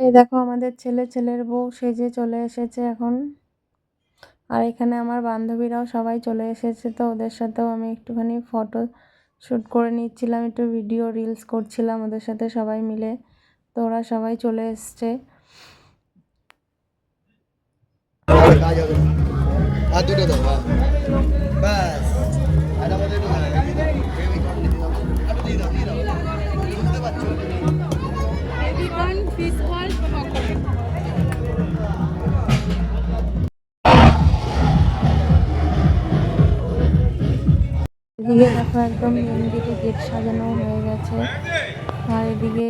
এই দেখো আমাদের ছেলের বউ সেজে চলে এসেছে এখন। আর এখানে আমার বান্ধবীরাও সবাই চলে এসেছে, তো ওদের সাথেও আমি একটুখানি ফটো শ্যুট করে নিচ্ছিলাম, একটু ভিডিও রিলস করছিলাম ওদের সাথে সবাই মিলে। তো ওরা সবাই চলে এসছে। এদিকে দেখো একদম মেন গেটে গেট সাজানো হয়ে গেছে। আর এদিকে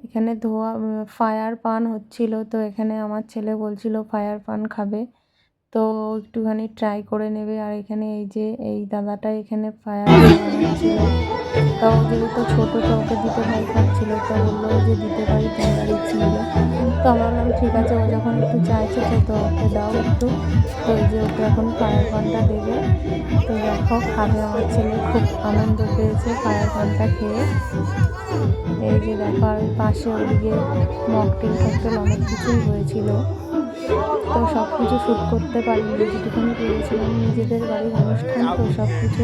এখানে ধোয়া ফায়ার পান হচ্ছিল, তো এখানে আমার ছেলে বলছিল ফায়ার পান খাবে, তো একটুখানি ট্রাই করে নেবে। আর এখানে এই যে এই দাদাটা এখানে ফায়ার বানাচ্ছিল, তাও যেহেতু ছোটো তো ওকে দিতে ভয় পাচ্ছিলো, তো বললো যে দিতে পারি তোমরা ইচ্ছে নিলে। তো আমরা বললাম ঠিক আছে, ও যখন একটু চাইছে তো ওকে দাও একটু। তো এই যে ওকে এখন ফায়ার পানটা দেবে। তো দেখো খাবে আমার ছেলে, খুব আনন্দ পেয়েছে ফায়ার পানটা খেয়ে। এই যে দেখো আর পাশে ওদিকে মকটেল ফকটেল অনেক কিছুই হয়েছিল, তো সব কিছু শ্যুট করতে পারিনি, যেটুকুনি পেরেছিলাম। নিজেদের বাড়ির অনুষ্ঠান তো সব কিছু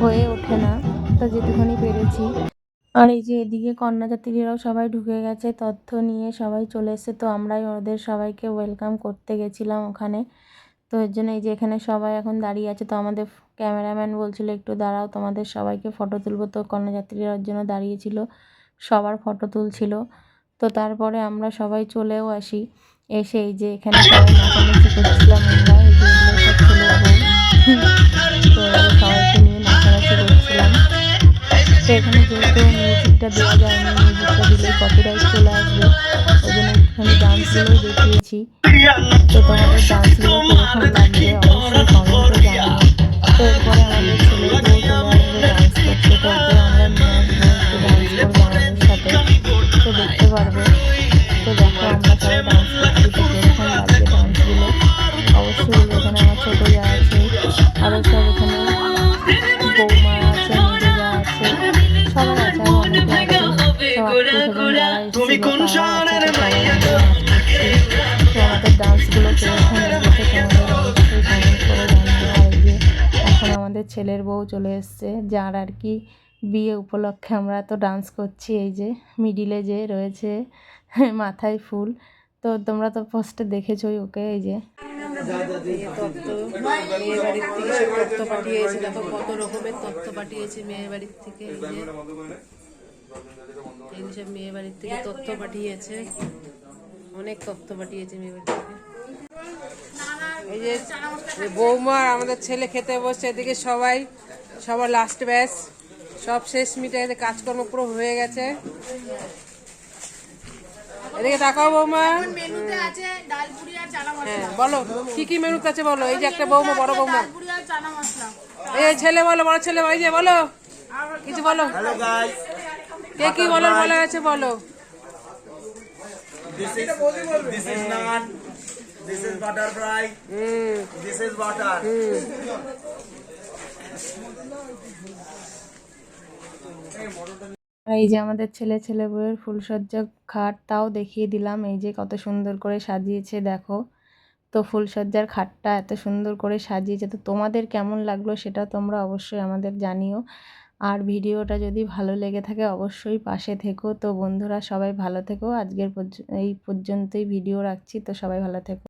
হয়ে ওঠে না, তো যেটুকুনি পেরেছি। আর এই যে এদিকে কন্যাযাত্রীরাও সবাই ঢুকে গেছে, তথ্য নিয়ে সবাই চলে এসেছে, তো আমরাই ওদের সবাইকে ওয়েলকাম করতে গেছিলাম ওখানে। তো এর জন্য এই যে এখানে সবাই এখন দাঁড়িয়ে আছে, তো আমাদের ক্যামেরাম্যান বলছিল একটু দাঁড়াও, তোমাদের সবাইকে ফটো তুলবো। তো কন্যাযাত্রীরা ওর জন্য দাঁড়িয়েছিল, সবার ফটো তুলছিল। তো তারপরে আমরা সবাই চলেও আসি। এসে এই যে এখানে সবাই নাচানাচি করছিলাম আমরা, এই যে এগুলো সব ছেলের বউ। তো সবাইকে নিয়ে নাচানাচি করছিলাম। তো এখানে যেহেতু মিউজিকটা দেওয়া যায়নি, মিউজিকটা দিলেই কপিরাইট চলে আসবে, ওই জন্য একটুখানি ডান্সগুলোই দেখিয়েছি। তো তোমাদের ডান্সগুলো কীরকম লাগবে অবশ্যই কমেন্টে জানিও। তো এরপরে আমাদের ছেলের বউ চলে আসবে ডান্স করতে, তো ওকে আমরা নিয়ে আসবো, একটু ডান্স করবো আমাদের সাথে, তো দেখতে পারবে। তো দেখো আমরা সবাই ডান্স করছি, তো কীরকম লাগবে ডান্সগুলো অবশ্যই বলবো। এখানে আমার ছোটো যা আছে, আরও সব এখানে বৌমা আছে, মেজো যা আছে, সবাই আছে, আরও অনেকে আছে, সব আত্মীয়স্বজন যারা এসেছিল তারা আছে, তো সবাই মিলে নাচ করছি। তো আমাদের ডান্সগুলো কীরকম লেগেছে তোমাদের অবশ্যই কমেন্ট করে জানিও। আর এই যে এখন আমাদের ছেলের বউ চলে এসছে, যার আর কি বিয়ে উপলক্ষে আমরা তো ডান্স করছি। এই যে মিডিলে যে রয়েছে মাথায় ফুল, তো তোমরা তো ফার্স্টে দেখেছোই ওকে। এই যে মেয়ে বাড়ির থেকে সব তত্ত্ব পাঠিয়েছে, দেখো কত রকমের তত্ত্ব পাঠিয়েছে মেয়ে বাড়ির থেকে। এই সব মেয়ে বাড়ির থেকে তত্ত্ব পাঠিয়েছে, অনেক তত্ত্ব পাঠিয়েছে মেয়ে বাড়ির থেকে। এই যে বৌমা আর আমাদের ছেলে খেতে বসছে, এদিকে সবাই সবার লাস্ট ব্যাচ, সব শেষ মিটে কাজকর্ম পুরো হয়ে গেছে। এদিকে তাকাও বৌমা, হ্যাঁ বলো কি কি মেনুতে আছে বলো। এই যে একটা বৌমা, বড় বৌমা, এই ছেলে বলো, বড় ছেলে, এই যে বলো কিছু বলো, কে কি বলার বলা আছে বলো। This is naan. This is butter fry. This is butter. আর এই যে আমাদের ছেলে বউয়ের ফুলসজ্জা খাট, তাও দেখিয়ে দিলাম। এই যে কত সুন্দর করে সাজিয়েছে দেখো। তো ফুলসজ্জার খাটটা এত সুন্দর করে সাজিয়েছে, তো তোমাদের কেমন লাগলো সেটা তোমরা অবশ্যই আমাদের জানিও। আর ভিডিওটা যদি ভালো লেগে থাকে অবশ্যই পাশে থেকো। তো বন্ধুরা সবাই ভালো থেকো, আজকের এই পর্যন্তই ভিডিও রাখছি, তো সবাই ভালো থেকো।